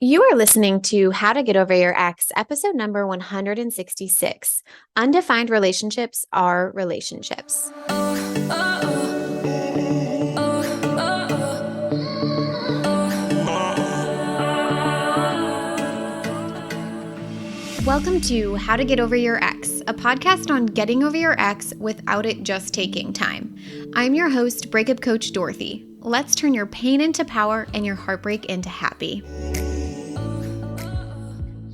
You are listening to How to Get Over Your Ex, episode number 166. Undefined relationships are relationships. Welcome to How to Get Over Your Ex, a podcast on getting over your ex without it just taking time. I'm your host, breakup coach Dorothy. Let's turn your pain into power and your heartbreak into happy.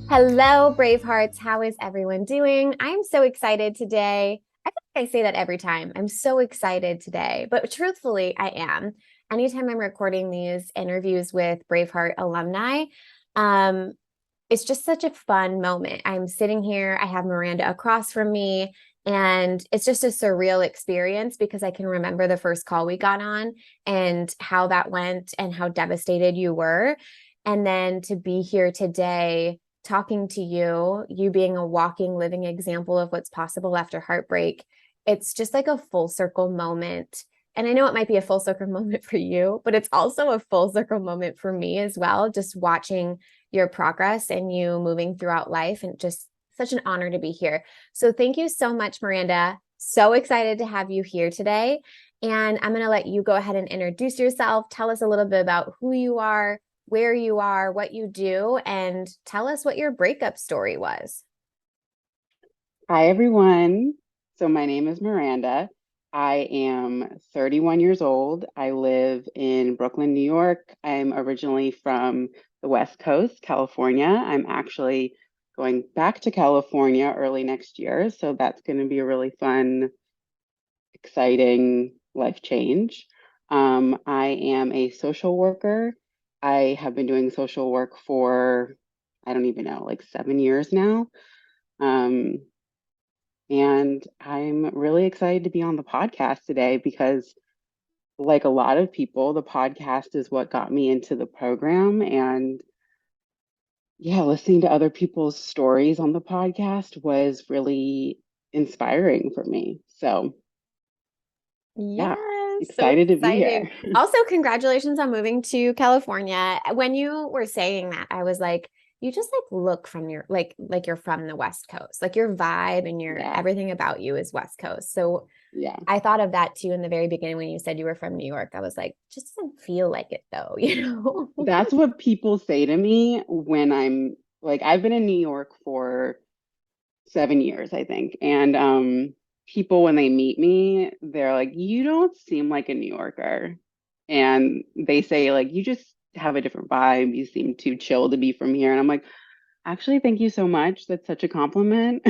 Hello, Bravehearts. How is everyone doing? I'm so excited today. I think I say that every time. I'm so excited today, but truthfully, I am. Anytime I'm recording these interviews with Braveheart alumni, it's just such a fun moment. I'm sitting here, I have Miranda across from me, and it's just a surreal experience because I can remember the first call we got on and how that went and how devastated you were. And then to be here today talking to you, you being a walking, living example of what's possible after heartbreak, it's just like a full circle moment. And I know it might be a full circle moment for you, but it's also a full circle moment for me as well, just watching your progress and you moving throughout life, and just such an honor to be here. So thank you so much, Miranda. So excited to have you here today. And I'm going to let you go ahead and introduce yourself. Tell us a little bit about who you are, where you are, what you do, and tell us what your breakup story was. Hi, everyone. So my name is Miranda. I am 31 years old. I live in Brooklyn, New York. I'm originally from the West Coast, California. I'm actually going back to California early next year. So that's going to be a really fun, exciting life change. I am a social worker. I have been doing social work for, I don't even know, like 7 years now. And I'm really excited to be on the podcast today because, like a lot of people, the podcast is what got me into the program. And yeah, listening to other people's stories on the podcast was really inspiring for me. So, yeah, Yes, so excited to be exciting. here. Also, congratulations on moving to California. When you were saying that, I was like, you just like look from your like you're from the West Coast. Like your vibe and your Yeah, everything about you is West Coast. So yeah. I thought of that too in the very beginning when you said you were from New York. I was like, just doesn't feel like it though, you know? That's what people say to me when I'm like, I've been in New York for 7 years, I think. And people, when they meet me, they're like, you don't seem like a New Yorker. And they say, like, you just have a different vibe. You seem too chill to be from here. And I'm like, actually, thank you so much. That's such a compliment.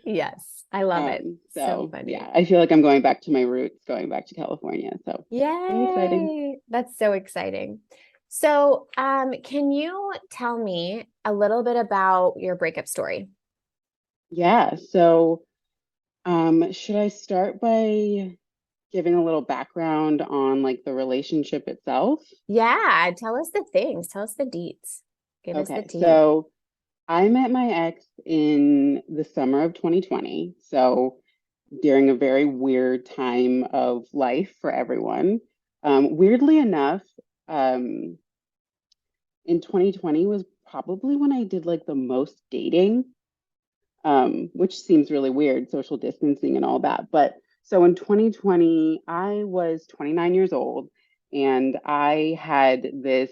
Yes, I love it. So So funny. yeah, I feel like I'm going back to my roots, going back to California. So pretty exciting. Yay. That's so exciting. So, can you tell me a little bit about your breakup story? Yeah. So should I start by giving a little background on like the relationship itself? Yeah, tell us the things. Tell us the deets. Give us the Okay, tea. so I met my ex in the summer of 2020. So during a very weird time of life for everyone. Weirdly enough, um, in 2020 was probably when I did like the most dating, which seems really weird, social distancing and all that. But so in 2020, I was 29 years old and I had this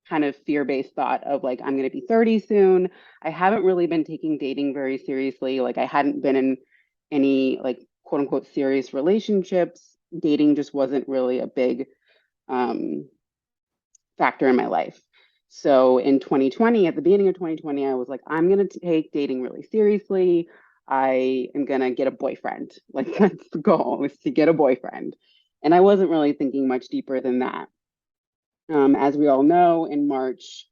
kind of fear-based thought of like, I'm going to be 30 soon. I haven't really been taking dating very seriously. Like I hadn't been in any like quote unquote serious relationships. Dating just wasn't really a big um, factor in my life. So in 2020, at the beginning of 2020, I was like, I'm going to take dating really seriously. I am going to get a boyfriend. Like that's the goal, is to get a boyfriend. And I wasn't really thinking much deeper than that. As we all know, in March,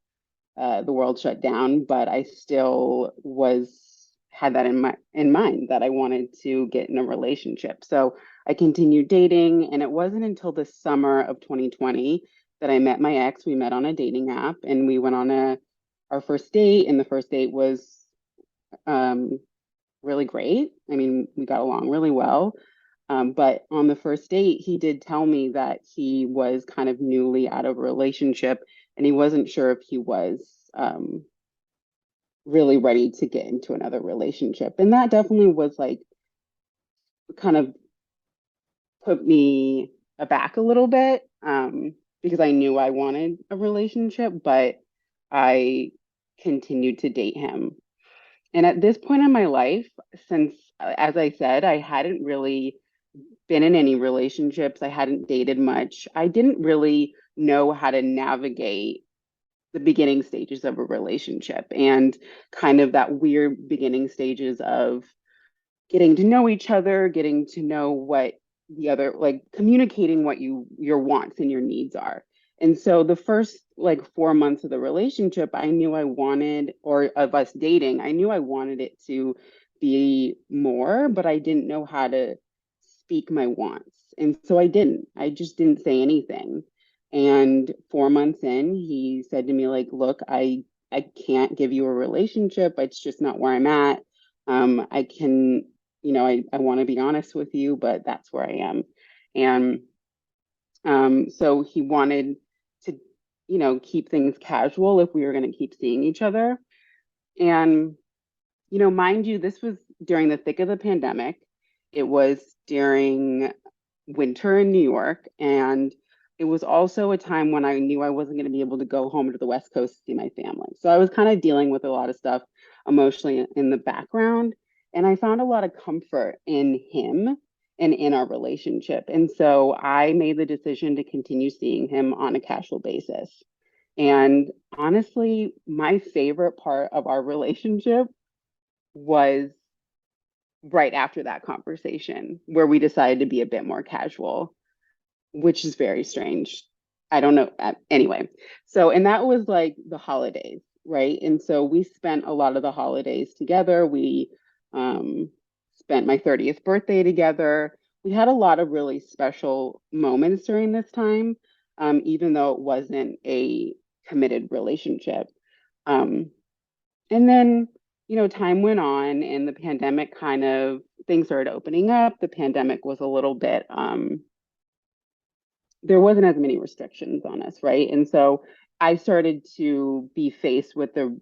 the world shut down, but I still was had that in mind that I wanted to get in a relationship. So I continued dating, and it wasn't until the summer of 2020 that I met my ex. We met on a dating app, and we went on a our first date, and the first date was um, really great. I mean, we got along really well. But on the first date, he did tell me that he was kind of newly out of a relationship and he wasn't sure if he was really ready to get into another relationship. And that definitely was like kind of put me aback a little bit, because I knew I wanted a relationship, but I continued to date him. And at this point in my life, since, as I said, I hadn't really been in any relationships, I hadn't dated much, I didn't really know how to navigate the beginning stages of a relationship and kind of that weird beginning stages of getting to know each other, getting to know what the other, like communicating what your wants and your needs are. And so the first like 4 months of the relationship, I knew I wanted, or of us dating, I knew I wanted it to be more, but I didn't know how to speak my wants. And so I didn't. I just didn't say anything. And 4 months in, he said to me, like, look, I can't give you a relationship. It's just not where I'm at. I can, I want to be honest with you, but that's where I am. And so he wanted to, keep things casual if we were going to keep seeing each other. And, mind you, this was during the thick of the pandemic. It was during winter in New York. And it was also a time when I knew I wasn't going to be able to go home to the West Coast to see my family. So I was kind of dealing with a lot of stuff emotionally in the background. And I found a lot of comfort in him and in our relationship. And so I made the decision to continue seeing him on a casual basis. And honestly, my favorite part of our relationship was right after that conversation where we decided to be a bit more casual, which is very strange. I don't know. Anyway, so, and that was like the holidays, right? And so we spent a lot of the holidays together. We spent my 30th birthday together. We had a lot of really special moments during this time, even though it wasn't a committed relationship. Um, and then, time went on and the pandemic kind of, things started opening up. The pandemic was a little bit, there wasn't as many restrictions on us, right? And so I started to be faced with the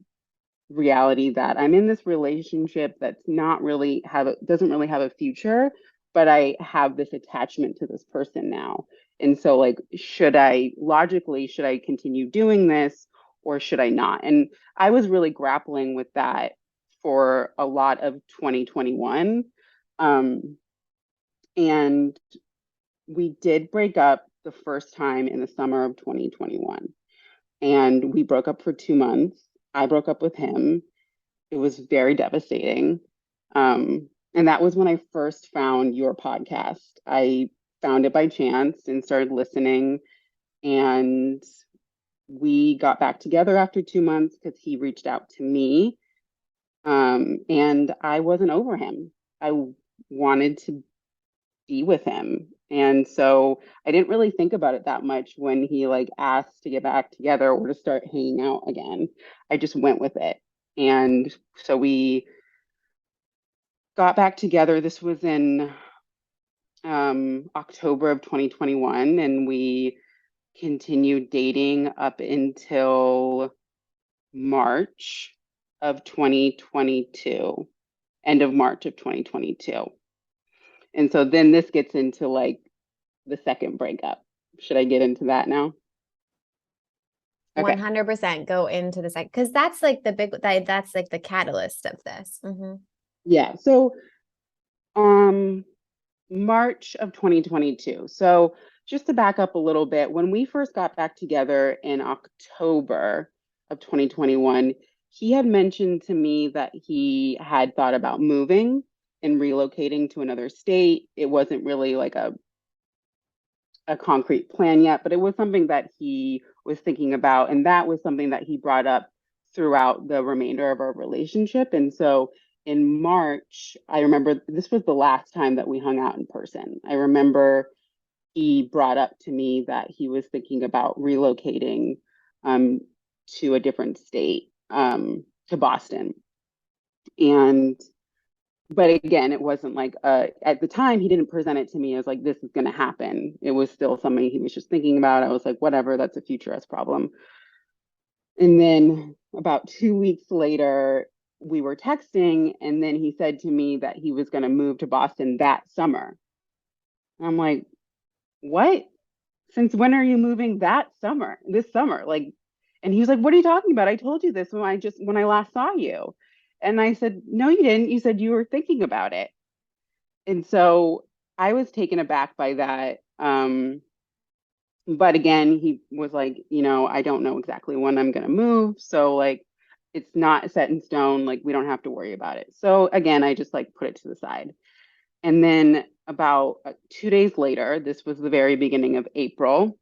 reality that I'm in this relationship that's not really doesn't really have a future, but I have this attachment to this person now. And so like, should I continue doing this or should I not? And I was really grappling with that for a lot of 2021. Um, and we did break up the first time in the summer of 2021. And we broke up for 2 months. I broke up with him. It was very devastating. And that was when I first found your podcast. I found it by chance and started listening. And we got back together after 2 months because he reached out to me. And I wasn't over him. I wanted to be with him. And so I didn't really think about it that much when he like asked to get back together or to start hanging out again. I just went with it. And so we got back together. This was in October of 2021, and we continued dating up until March of 2022, end of March of 2022. And so then this gets into like the second breakup. Should I get into that now? Okay. 100% go into the second because that's like the that's like the catalyst of this. Yeah. So um March of 2022. So just to back up a little bit, when we first got back together in October of 2021, he had mentioned to me that he had thought about moving and relocating to another state. It wasn't really like a concrete plan yet, but it was something that he was thinking about. And that was something that he brought up throughout the remainder of our relationship. And so in March, I remember this was the last time that we hung out in person. I remember he brought up to me that he was thinking about relocating um, to a different state, to Boston. And but again, it wasn't like at the time he didn't present it to me as like this is going to happen. It was still something he was just thinking about. I was like, whatever, that's a future us problem. And then about 2 weeks later, we were texting, and then he said to me that he was going to move to Boston that summer. I'm like, what? Since when are you moving that summer, this summer? Like, and he was like, what are you talking about? I told you this when I last saw you. And I said, no, you didn't. You said you were thinking about it. And so I was taken aback by that. But again, he was like, I don't know exactly when I'm going to move. So, like, it's not set in stone. Like, we don't have to worry about it. So, again, I just like put it to the side. And then about 2 days later, this was the very beginning of April,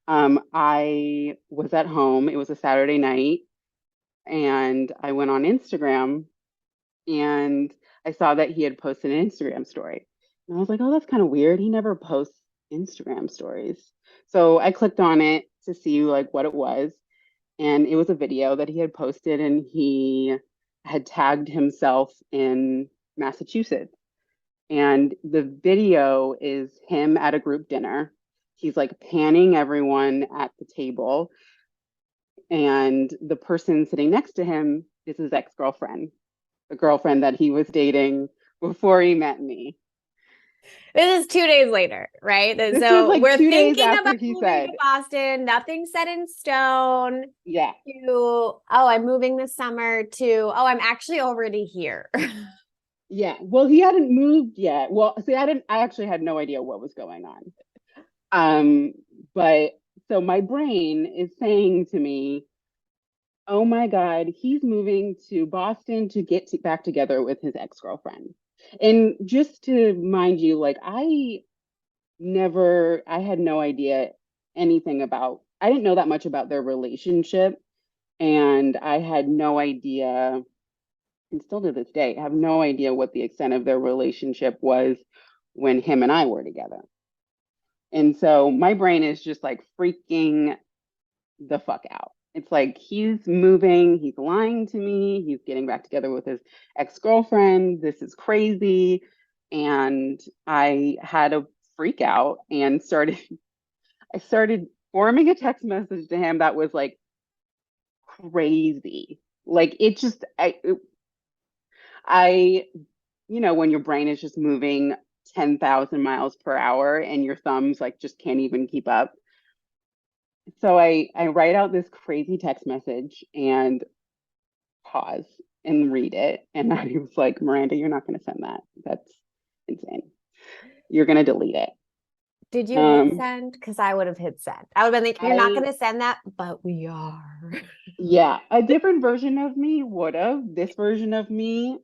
I was at home. It was a Saturday night, and I went on Instagram and I saw that he had posted an Instagram story. And I was like, oh, that's kind of weird. He never posts Instagram stories. So I clicked on it to see like what it was. And it was a video that he had posted, and he had tagged himself in Massachusetts. And the video is him at a group dinner. He's like panning everyone at the table, and the person sitting next to him is his ex-girlfriend, the girlfriend that he was dating before he met me. This is 2 days later, right? This was So like we're 2 days thinking after about he moving to said, Boston. Nothing's set in stone. yeah, To, oh, I'm moving this summer to, oh, I'm actually already here. yeah. Well, he hadn't moved yet. Well, see, I actually had no idea what was going on. Um, but so my brain is saying to me, oh my God, he's moving to Boston to back together with his ex-girlfriend. And just to mind you, like I had no idea anything about, I didn't know that much about their relationship. And I had no idea, and still to this day, I have no idea what the extent of their relationship was when him and I were together. And so my brain is just like freaking the fuck out. It's like he's moving, he's lying to me, he's getting back together with his ex-girlfriend. This is crazy. And I had a freak out and I started forming a text message to him that was like crazy. Like it just I when your brain is just moving 10,000 miles per hour and your thumbs like just can't even keep up. So I write out this crazy text message and pause and read it. And I was like, Miranda, you're not going to send that. That's insane. You're going to delete it. Did you hit Um, send? Because I would have hit send. I would have been like, you're not I, going to send that, but we are. yeah, a different version of me would have. This version of me,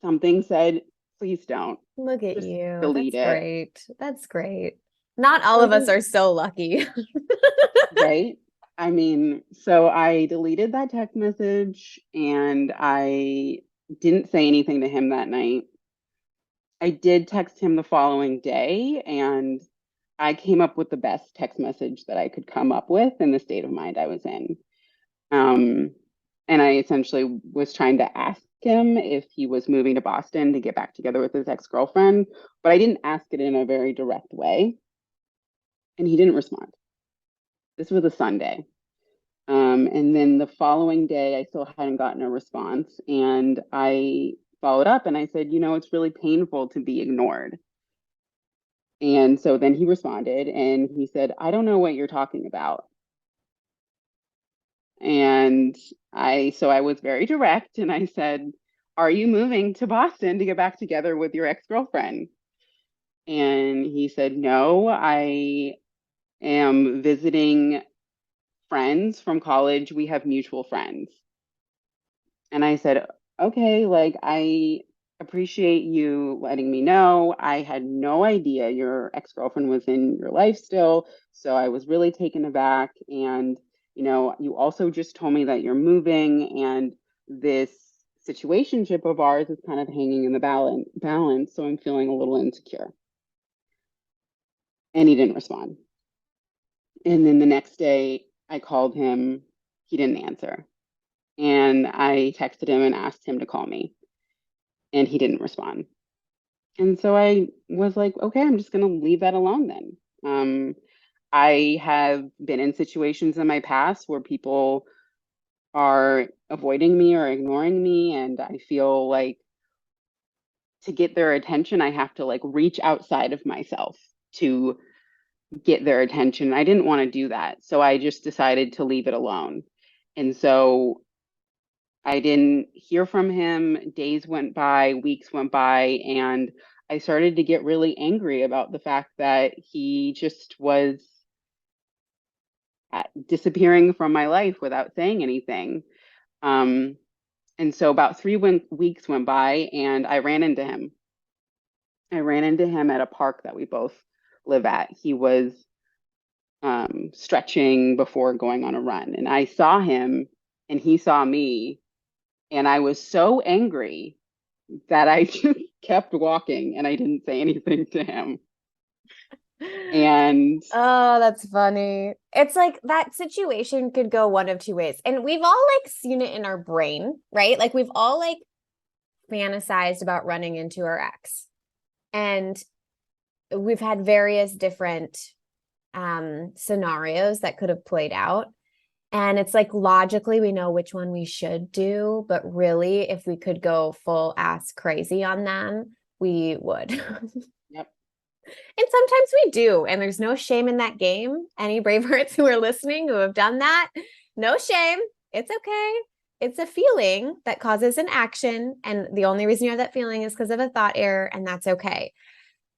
something said, please don't. Look at Just you. delete That's it. great. That's great. Not all of us So, are so lucky. right? I mean, so I deleted that text message and I didn't say anything to him that night. I did text him the following day, and I came up with the best text message that I could come up with in the state of mind I was in. Um, and I essentially was trying to ask him if he was moving to Boston to get back together with his ex-girlfriend, but I didn't ask it in a very direct way, and he didn't respond. This was a Sunday. And then the following day, I still hadn't gotten a response, and I followed up and I said, it's really painful to be ignored. And so then he responded and he said, I don't know what you're talking about. And so I was very direct and I said, are you moving to Boston to get back together with your ex-girlfriend? And he said, no, I am visiting friends from college. We have mutual friends. And I said, okay, like I appreciate you letting me know. I had no idea your ex-girlfriend was in your life still. So I was really taken aback. And, you also just told me that you're moving and this situationship of ours is kind of hanging in the balance. So I'm feeling a little insecure. And he didn't respond. And then the next day I called him. He didn't answer. And I texted him and asked him to call me. And he didn't respond. And so I was like, okay, I'm just going to leave that alone then. I have been in situations in my past where people are avoiding me or ignoring me, and I feel like to get their attention, I have to like reach outside of myself to get their attention. I didn't want to do that. So I just decided to leave it alone. And so I didn't hear from him. Days went by, weeks went by, and I started to get really angry about the fact that he just was disappearing from my life without saying anything. Um, and so about weeks went by, and I ran into him. I ran into him at a park that we both live at. He was stretching before going on a run, and I saw him, and he saw me, and I was so angry that I just kept walking and I didn't say anything to him. And Oh, that's funny. It's like that situation could go one of two ways. And we've all like seen it in our brain, right? Like we've all like fantasized about running into our ex. And we've had various different scenarios that could have played out. And it's like logically we know which one we should do, but really if we could go full ass crazy on them, we would. yep, And sometimes we do. And there's no shame in that game. Any Bravehearts who are listening who have done that, no shame. It's okay. It's a feeling that causes an action. And the only reason you have that feeling is because of a thought error. And that's okay.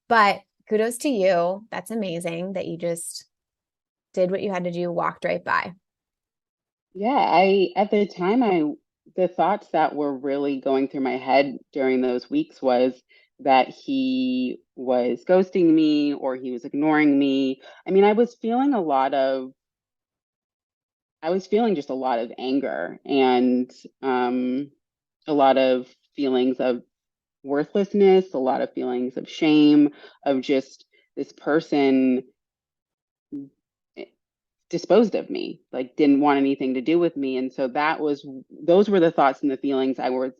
But kudos to you. That's amazing that you just did what you had to do, walked right by. yeah, I at the time I the thoughts that were really going through my head during those weeks was that he was ghosting me or he was ignoring me. I mean, I was feeling just a lot of anger and a lot of feelings of worthlessness, a lot of feelings of shame, of just this person disposed of me, like didn't want anything to do with me. And so those were the thoughts and the feelings I was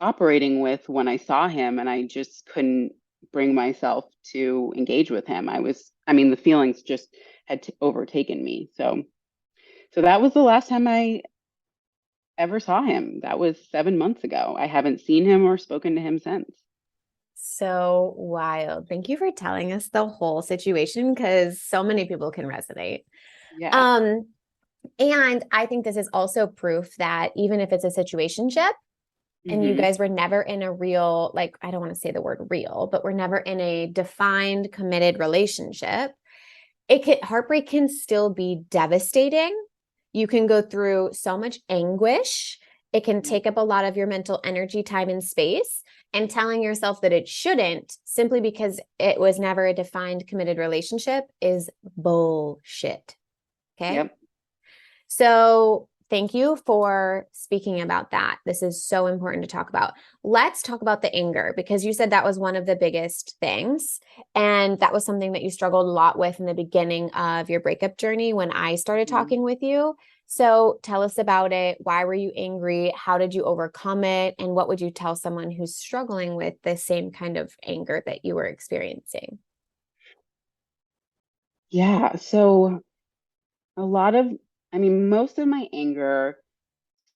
operating with when I saw him, and I just couldn't bring myself to engage with him. I mean, the feelings just had overtaken me. So that was the last time I ever saw him. That was 7 months ago. I haven't seen him or spoken to him since. So wild. Thank you for telling us the whole situation because so many people can resonate. Yeah. Um, and I think this is also proof that even if it's a situationship and you Hmm. guys were never in a real, like, I don't want to say the word real, but we're never in a defined, committed relationship, heartbreak can still be devastating. You can go through so much anguish. It can Yep. take up a lot of your mental energy, time, and space. And telling yourself that it shouldn't simply because it was never a defined, committed relationship is bullshit. Okay. Yep. So thank you for speaking about that. This is so important to talk about. Let's talk about the anger because you said that was one of the biggest things. And that was something that you struggled a lot with in the beginning of your breakup journey when I started Mhm. talking with you. So tell us about it. Why were you angry? How did you overcome it? And what would you tell someone who's struggling with the same kind of anger that you were experiencing? Yeah. So a lot of, I mean, most of my anger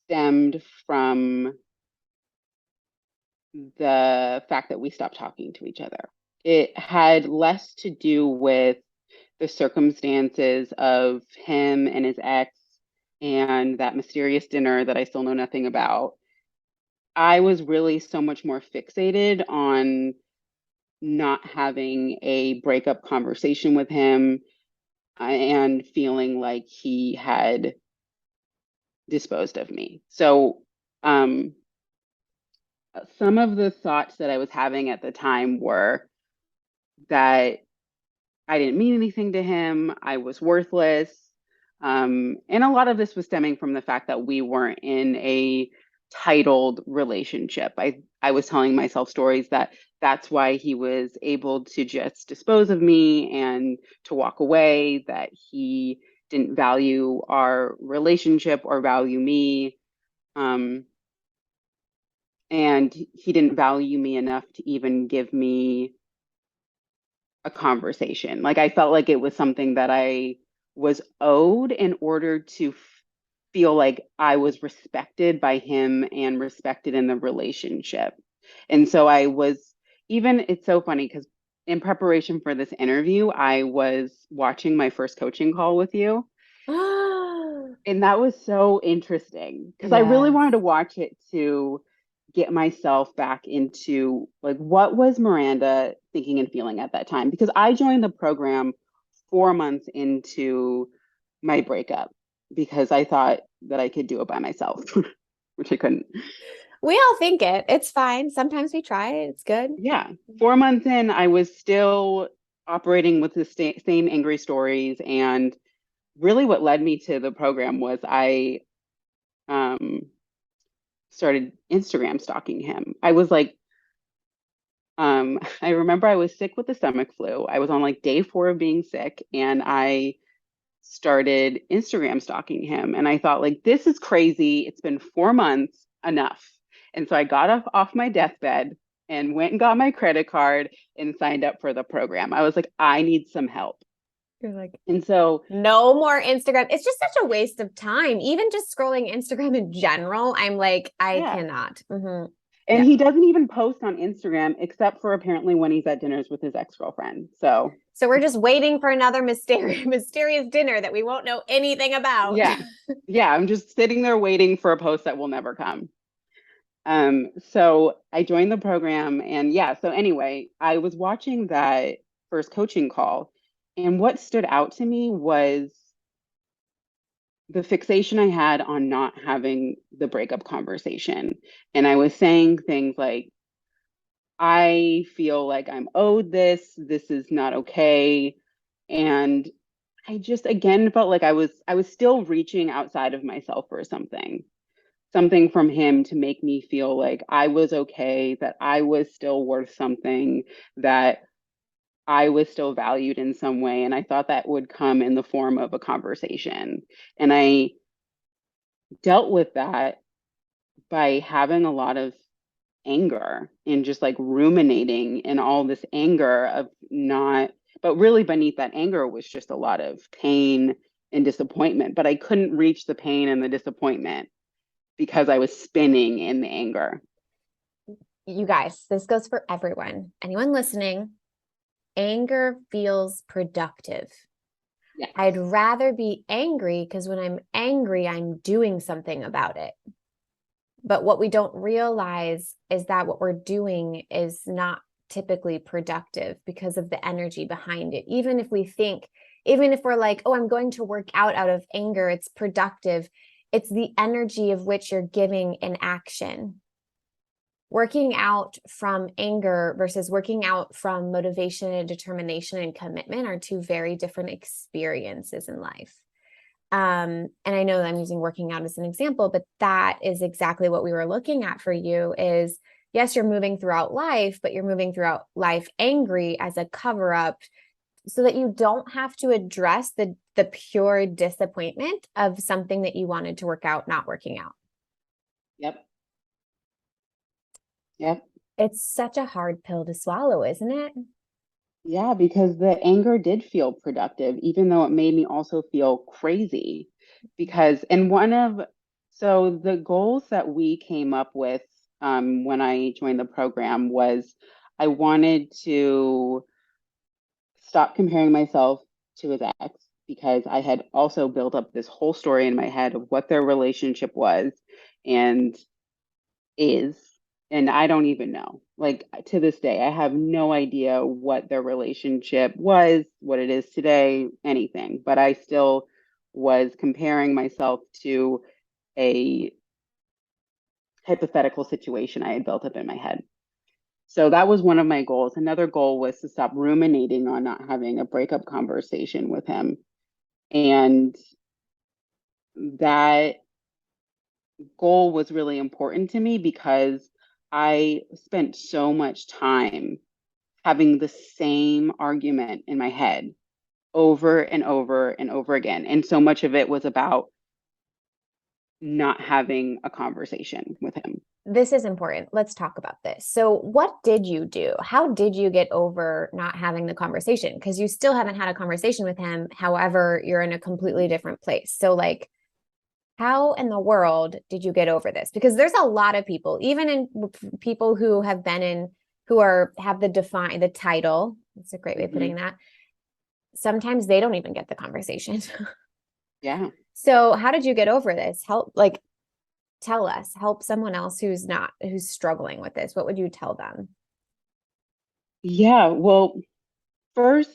stemmed from the fact that we stopped talking to each other. It had less to do with the circumstances of him and his ex and that mysterious dinner that I still know nothing about. I was really so much more fixated on not having a breakup conversation with him and feeling like he had disposed of me. So, um, some of the thoughts that I was having at the time were that I didn't mean anything to him. I was worthless. And a lot of this was stemming from the fact that we weren't in a titled relationship. I was telling myself stories that that's why he was able to just dispose of me and to walk away, that he didn't value our relationship or value me. Um, and he didn't value me enough to even give me a conversation. Like I felt like it was something that I was owed in order to feel like I was respected by him and respected in the relationship. And so I was even, it's so funny because in preparation for this interview, I was watching my first coaching call with you. And that was so interesting because I really Yes. wanted to watch it to get myself back into like what was Miranda thinking and feeling at that time? Because I joined the program 4 months into my breakup because I thought that I could do it by myself, which I couldn't. We all think it. It's fine. Sometimes we try it. It's good. Yeah, 4 months in, I was still operating with the same angry stories. And really, what led me to the program was I um, started Instagram stalking him. I was like, I remember I was sick with the stomach flu. I was on like day 4 of being sick, and I started Instagram stalking him. And I thought, like, this is crazy. It's been 4 months, enough. And so I got off my deathbed and went and got my credit card and signed up for the program. I was like, I need some help. You're like, And so, no more Instagram. It's just such a waste of time. Even just scrolling Instagram in general, I'm like, I yeah. cannot. And Yeah. he doesn't even post on Instagram except for apparently when he's at dinners with his ex-girlfriend. So, So we're just waiting for another mysterious dinner that we won't know anything about. yeah. Yeah, I'm just sitting there waiting for a post that will never come. So I joined the program, and yeah, so anyway, I was watching that first coaching call, and what stood out to me was the fixation I had on not having the breakup conversation. And I was saying things like, I feel like I'm owed this, this is not okay. And I just again felt like I was still reaching outside of myself for something from him to make me feel like I was okay, that I was still worth something, that I was still valued in some way. And I thought that would come in the form of a conversation. And I dealt with that by having a lot of anger and just like ruminating and all this anger of not, but really beneath that anger was just a lot of pain and disappointment. But I couldn't reach the pain and the disappointment because I was spinning in the anger. You guys, this goes for everyone. Anyone listening, anger feels productive. Yes. I'd rather be angry because when I'm angry, I'm doing something about it. But what we don't realize is that what we're doing is not typically productive because of the energy behind it. Even if we're like, oh, I'm going to work out of anger, it's productive. It's the energy of which you're giving in action. Working out from anger versus working out from motivation and determination and commitment are two very different experiences in life. And I know that I'm using working out as an example, but that is exactly what we were looking at for you is yes, you're moving throughout life, but you're moving throughout life angry as a cover up so that you don't have to address the pure disappointment of something that you wanted to work out, not working out. Yep. Yep. It's such a hard pill to swallow, isn't it? Yeah, because the anger did feel productive, even though it made me also feel crazy. Because, and so the goals that we came up with when I joined the program was I wanted to stop comparing myself to his ex because I had also built up this whole story in my head of what their relationship was and is. And I don't even know. Like to this day, I have no idea what their relationship was, what it is today, anything. But I still was comparing myself to a hypothetical situation I had built up in my head. So that was one of my goals. Another goal was to stop ruminating on not having a breakup conversation with him. And that goal was really important to me because I spent so much time having the same argument in my head over and over and over again. And so much of it was about not having a conversation with him. This is important. Let's talk about this. So, what did you do? How did you get over not having the conversation? Because you still haven't had a conversation with him. However, you're in a completely different place. So, like, how in the world did you get over this? Because there's a lot of people, even in people who have been in, who are have the title. That's a great way of putting Mhm. that. Sometimes they don't even get the conversation. Yeah. So, how did you get over this? Help, like, tell us, help someone else who's struggling with this. What would you tell them? Yeah. Well, first,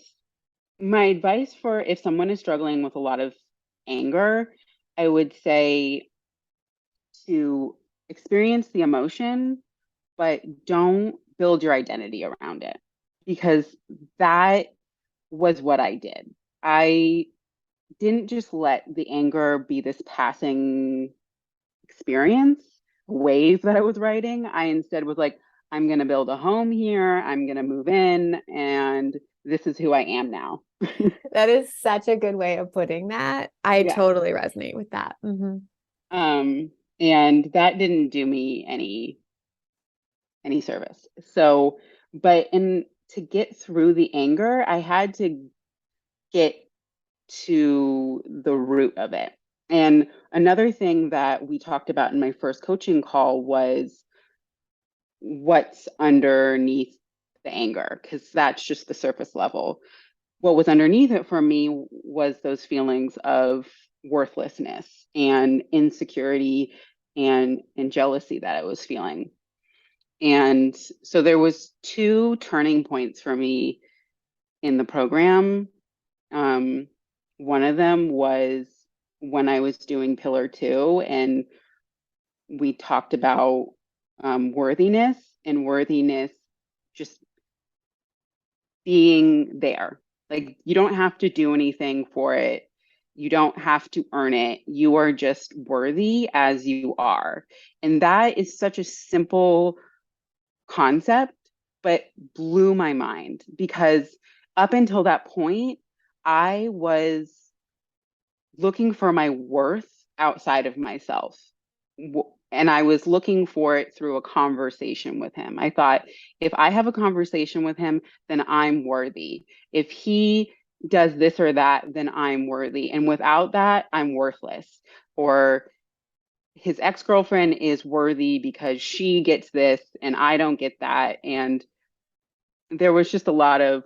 my advice for if someone is struggling with a lot of anger, I would say to experience the emotion, but don't build your identity around it because that was what I did. I didn't just let the anger be this passing experience, wave that I was writing. I instead was like, I'm going to build a home here. I'm going to move in, and this is who I am now. That is such a good way of putting that. I Yeah. totally resonate with that. Um, and that didn't do me any service. So, but in to get through the anger, I had to get to the root of it. And another thing that we talked about in my first coaching call was what's underneath the anger, because that's just the surface level. What was underneath it for me was those feelings of worthlessness and insecurity and jealousy that I was feeling. And so there was two turning points for me in the program. Um, One of them was when I was doing Pillar Two, and we talked about worthiness and worthiness just being there. Like, you don't have to do anything for it. You don't have to earn it. You are just worthy as you are. And that is such a simple concept, but blew my mind because up until that point, I was looking for my worth outside of myself. And I was looking for it through a conversation with him. I thought, if I have a conversation with him, then I'm worthy. If he does this or that, then I'm worthy. And without that, I'm worthless. Or his ex-girlfriend is worthy because she gets this and I don't get that. And there was just a lot of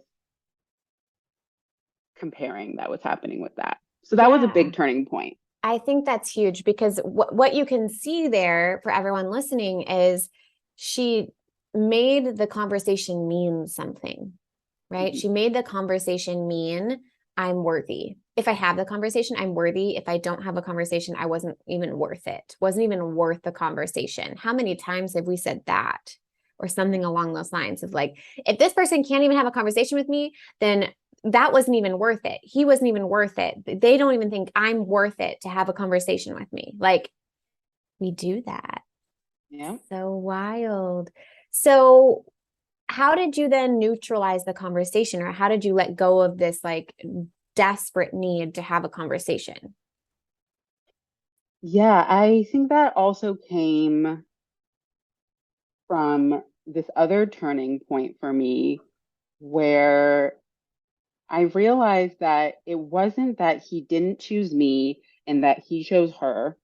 comparing that was happening with that. So that was a Yeah. big turning point. I think that's huge because what you can see there for everyone listening is she made the conversation mean something, right? Mhm. She made the conversation mean I'm worthy. If I have the conversation, I'm worthy. If I don't have a conversation, I wasn't even worth it. Wasn't even worth the conversation. How many times have we said that? Or something along those lines of like, if this person can't even have a conversation with me, then that wasn't even worth it. He wasn't even worth it. They don't even think I'm worth it to have a conversation with me. Like, we do that. Yeah. So wild. So, how did you then neutralize the conversation, or how did you let go of this like desperate need to have a conversation? Yeah, I think that also came from this other turning point for me where I realized that it wasn't that he didn't choose me and that he chose her.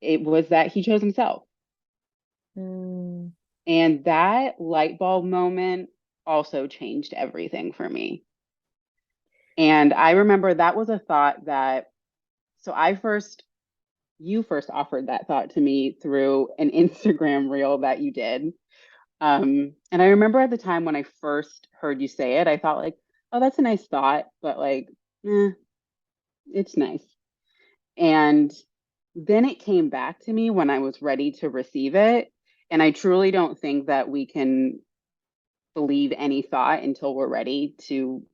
It was that he chose himself. Mm, And that light bulb moment also changed everything for me. And I remember that was a thought that, so you first offered that thought to me through an Instagram reel that you did. And I remember at the time when I first heard you say it, I thought like, oh, that's a nice thought, but like, it's nice. And then it came back to me when I was ready to receive it. And I truly don't think that we can believe any thought until we're ready to.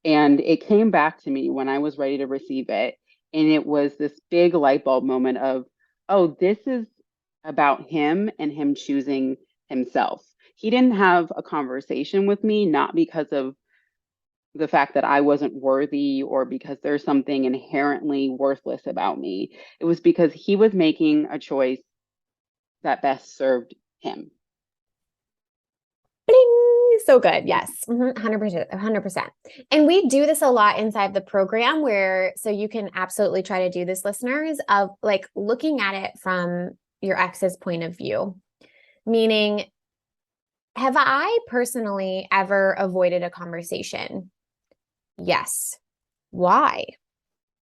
And it came back to me when I was ready to receive it. And it was this big light bulb moment of, oh, this is about him and him choosing himself. He didn't have a conversation with me, not because of the fact that I wasn't worthy or because there's something inherently worthless about me. It was because he was making a choice that best served him. Bling! So good. Yes. 100%. 100%. And we do this a lot inside the program where, so you can absolutely try to do this, listeners, of like looking at it from your ex's point of view. Meaning, have I personally ever avoided a conversation? Yes. Why?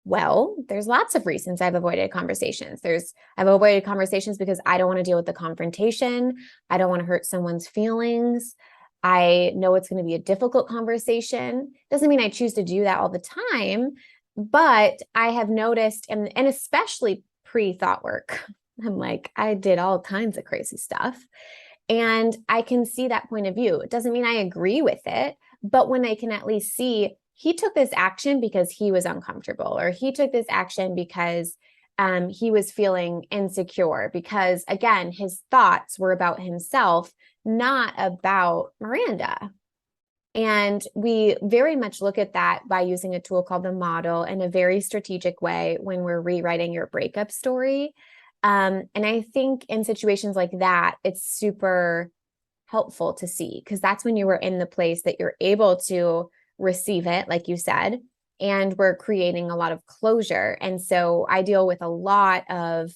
Well, there's lots of reasons I've avoided conversations. I've avoided conversations because I don't want to deal with the confrontation. I don't want to hurt someone's feelings. I know it's going to be a difficult conversation. Doesn't mean I choose to do that all the time, but I have noticed, and especially pre-thought work, I'm like, I did all kinds of crazy stuff. And I can see that point of view. It doesn't mean I agree with it, but when I can at least see he took this action because he was uncomfortable, or he took this action because he was feeling insecure, because again, his thoughts were about himself, not about Miranda. And we very much look at that by using a tool called the model in a very strategic way when we're rewriting your breakup story. And I think in situations like that, it's super helpful to see, because that's when you were in the place that you're able to receive it, like you said, and we're creating a lot of closure. And so I deal with a lot of,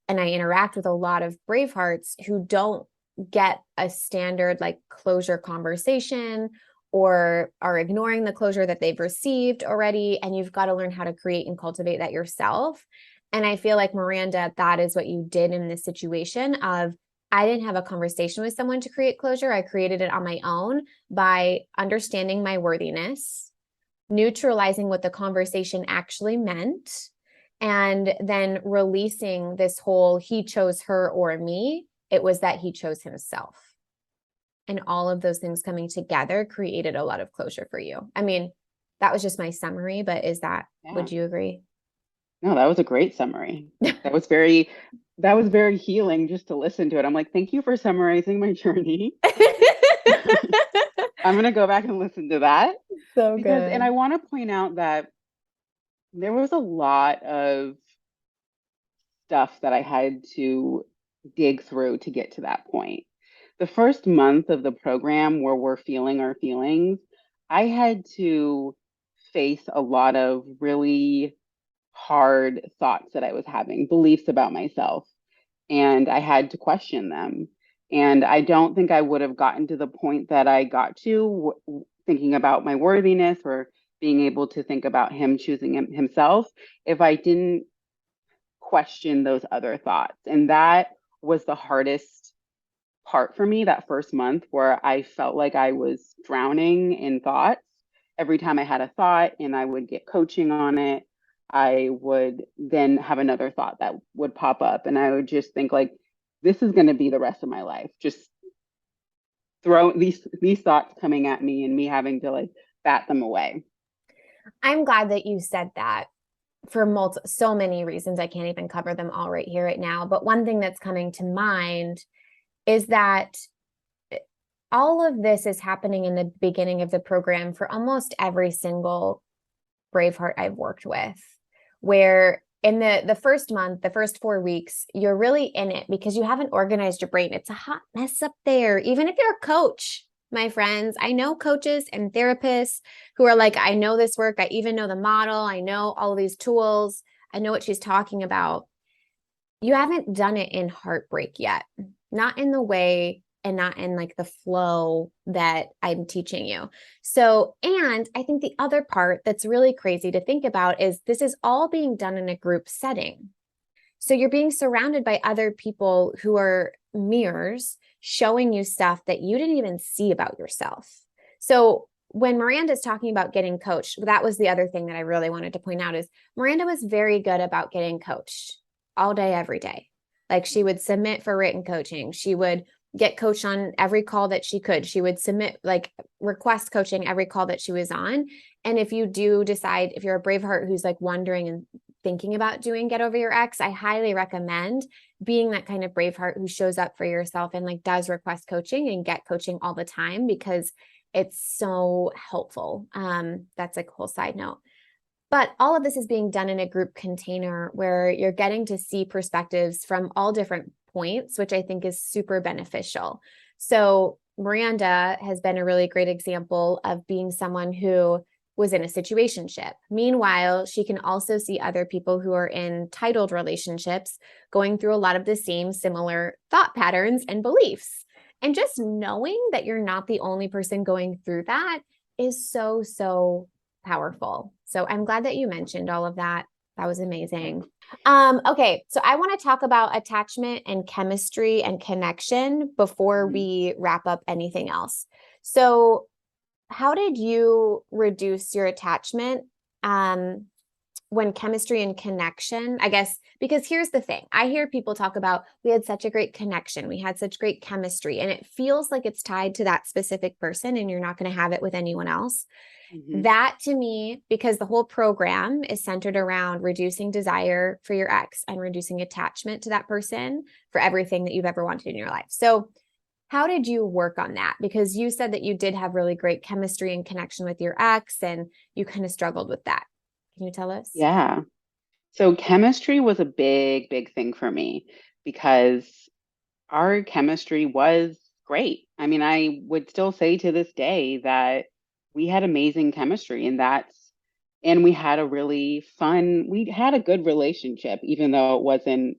and I interact with a lot of Bravehearts who don't get a standard like closure conversation, or are ignoring the closure that they've received already. And you've got to learn how to create and cultivate that yourself. And I feel like, Miranda, that is what you did in this situation of, I didn't have a conversation with someone to create closure. I created it on my own by understanding my worthiness, neutralizing what the conversation actually meant, and then releasing this whole he chose her or me. It was that he chose himself. And all of those things coming together created a lot of closure for you. I mean, that was just my summary, but Yeah. would you agree? No, that was a great summary. That was very that was very healing just to listen to it. I'm like, thank you for summarizing my journey. I'm gonna go back and listen to that So because, and I good. want to point out that there was a lot of stuff that I had to dig through to get to that point. The first month of the program where we're feeling our feelings, I had to face a lot of really hard thoughts that I was having, beliefs about myself, and I had to question them. And I don't think I would have gotten to the point that I got to thinking about my worthiness or being able to think about him choosing himself if I didn't question those other thoughts. And that was the hardest part for me that first month, where I felt like I was drowning in thoughts. Every time I had a thought and I would get coaching on it, I would then have another thought that would pop up. And I would just think like, this is going to be the rest of my life. Just throw these thoughts coming at me and me having to like bat them away. I'm glad that you said that for so many reasons. I can't even cover them all right here, right now. But one thing that's coming to mind is that all of this is happening in the beginning of the program for almost every single Braveheart I've worked with, where in the first month, the first 4 weeks, you're really in it because you haven't organized your brain. It's a hot mess up there. Even if you're a coach, my friends, I know coaches and therapists who are like, I know this work. I even know the model. I know all of these tools. I know what she's talking about. You haven't done it in heartbreak yet, not in the way and not in like the flow that I'm teaching you. So, and I think the other part that's really crazy to think about is this is all being done in a group setting. So you're being surrounded by other people who are mirrors showing you stuff that you didn't even see about yourself. So when Miranda's talking about getting coached, that was the other thing that I really wanted to point out is Miranda was very good about getting coached all day, every day. Like she would submit for written coaching. She would get coached on every call that she could. She would submit, like request coaching every call that she was on. And if you do decide, if you're a Braveheart who's like wondering and thinking about doing Get Over Your Ex, I highly recommend being that kind of Braveheart who shows up for yourself and like does request coaching and get coaching all the time, because it's so helpful. That's like a whole side note. But all of this is being done in a group container where you're getting to see perspectives from all different points, which I think is super beneficial. So Miranda has been a really great example of being someone who was in a situationship. Meanwhile, she can also see other people who are in titled relationships going through a lot of the same similar thought patterns and beliefs. And just knowing that you're not the only person going through that is so, so powerful. So I'm glad that you mentioned all of that. That was amazing. Okay, so I want to talk about attachment and chemistry and connection before we wrap up anything else. So how did you reduce your attachment when chemistry and connection, I guess, because here's the thing. I hear people talk about, we had such a great connection, we had such great chemistry, and it feels like it's tied to that specific person and you're not going to have it with anyone else. That to me, because the whole program is centered around reducing desire for your ex and reducing attachment to that person for everything that you've ever wanted in your life. So how did you work on that? Because you said that you did have really great chemistry and connection with your ex, and you kind of struggled with that. Can you tell us? Yeah. So chemistry was a big, big thing for me because our chemistry was great. I mean, I would still say to this day that we had amazing chemistry, and we had we had a good relationship, even though it wasn't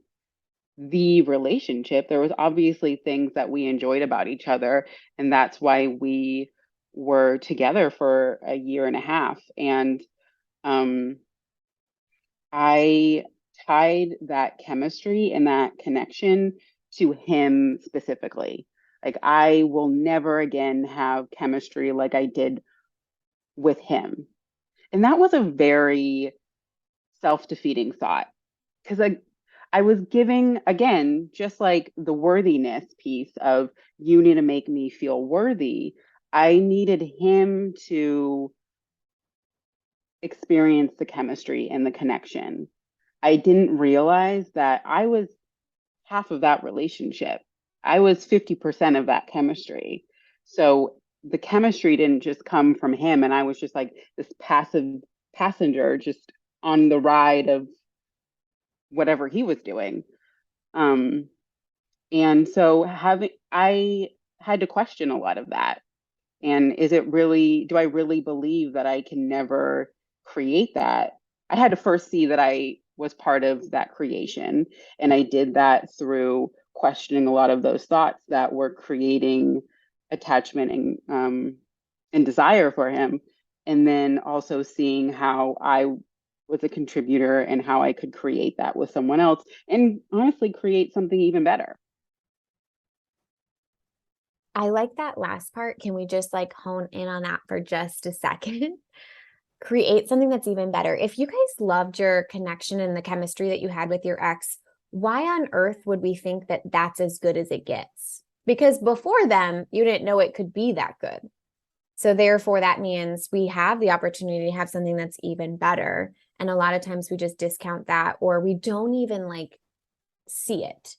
the relationship. There was obviously things that we enjoyed about each other, and that's why we were together for a year and a half. And um, I tied that chemistry and that connection to him specifically. Like, I will never again have chemistry like I did with him. And that was a very self-defeating thought because I was giving, again, just like the worthiness piece of you need to make me feel worthy, I needed him to experience the chemistry and the connection. I didn't realize that I was half of that relationship. I was 50% of that chemistry. So the chemistry didn't just come from him, and I was just like this passive passenger just on the ride of whatever he was doing. Um, and so having I had to question a lot of that. And do I really believe that I can never create that? I had to first see that I was part of that creation. And I did that through questioning a lot of those thoughts that were creating attachment and desire for him. And then also seeing how I was a contributor and how I could create that with someone else and honestly create something even better. I like that last part. Can we just like hone in on that for just a second? Create something that's even better. If you guys loved your connection and the chemistry that you had with your ex, why on earth would we think that that's as good as it gets? Because before them, you didn't know it could be that good. So therefore, that means we have the opportunity to have something that's even better. And a lot of times we just discount that or we don't even like see it.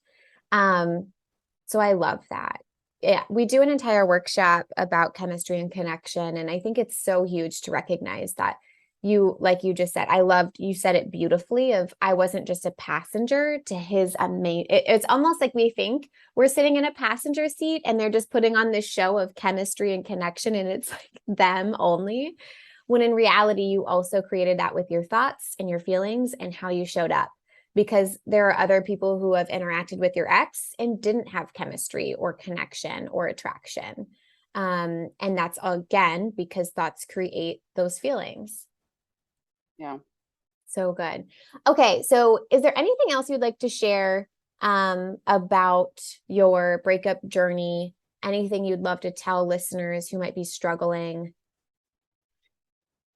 So I love that. Yeah, we do an entire workshop about chemistry and connection. And I think it's so huge to recognize that like you just said, I loved, you said it beautifully of, I wasn't just a passenger to his amazing, it's almost like we think we're sitting in a passenger seat and they're just putting on this show of chemistry and connection and it's like them only. When in reality, you also created that with your thoughts and your feelings and how you showed up because there are other people who have interacted with your ex and didn't have chemistry or connection or attraction. And that's again because thoughts create those feelings. Yeah. So good. Okay, so is there anything else you'd like to share about your breakup journey? Anything you'd love to tell listeners who might be struggling?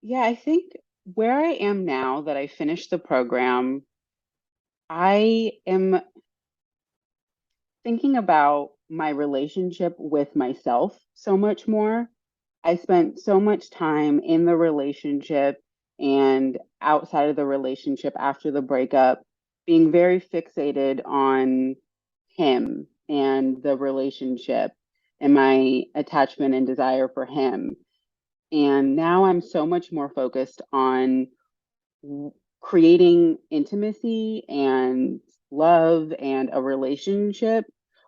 Yeah, I think where I am now that I finished the program, I am thinking about my relationship with myself so much more. I spent so much time in the relationship and outside of the relationship after the breakup, being very fixated on him and the relationship and my attachment and desire for him. And now I'm so much more focused on creating intimacy and love and a relationship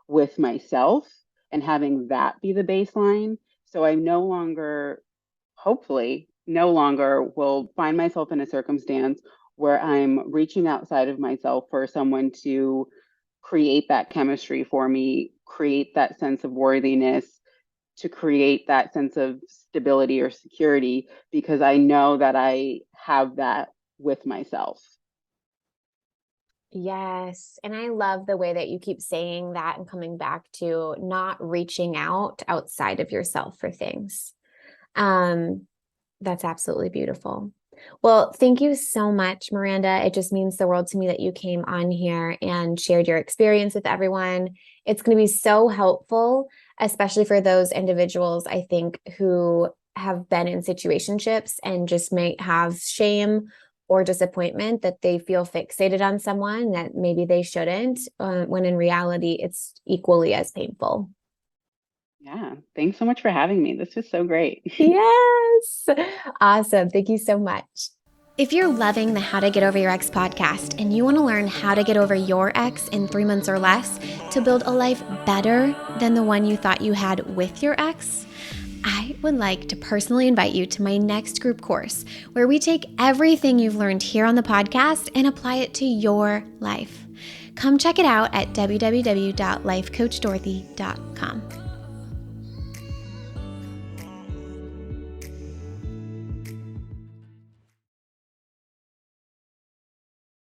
with myself and having that be the baseline. So I no longer, hopefully, no longer will find myself in a circumstance where I'm reaching outside of myself for someone to create that chemistry for me, create that sense of worthiness, to create that sense of stability or security, because I know that I have that with myself. Yes. And I love the way that you keep saying that and coming back to not reaching out outside of yourself for things. Um, that's absolutely beautiful. Well, thank you so much, Miranda. It just means the world to me that you came on here and shared your experience with everyone. It's going to be so helpful, especially for those individuals, I think, who have been in situationships and just might have shame or disappointment that they feel fixated on someone that maybe they shouldn't, when in reality, it's equally as painful. Yeah. Thanks so much for having me. This was so great. Yes. Awesome. Thank you so much. If you're loving the How to Get Over Your Ex podcast and you want to learn how to get over your ex in 3 months or less to build a life better than the one you thought you had with your ex, I would like to personally invite you to my next group course where we take everything you've learned here on the podcast and apply it to your life. Come check it out at www.lifecoachdorothy.com.